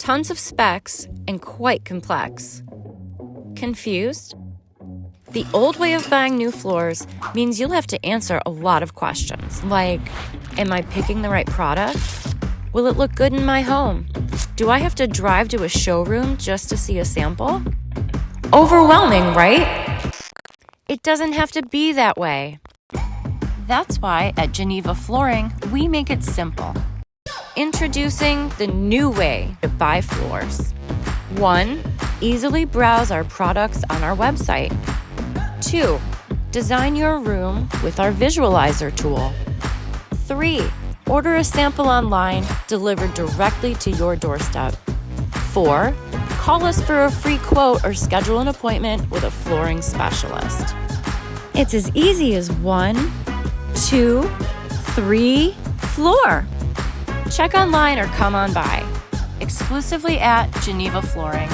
tons of specs, and quite complex. Confused? The old way of buying new floors means you'll have to answer a lot of questions, like, am I picking the right product? Will it look good in my home? Do I have to drive to a showroom just to see a sample? Overwhelming, right? It doesn't have to be that way. That's why at Geneva Flooring, we make it simple. Introducing the new way to buy floors. 1. Easily browse our products on our website. 2. Design your room with our visualizer tool. 3. Order a sample online, delivered directly to your doorstep. 4. Call us for a free quote or schedule an appointment with a flooring specialist. It's as easy as 1, 2, 3, floor. Check online or come on by. Exclusively at Geneva Flooring.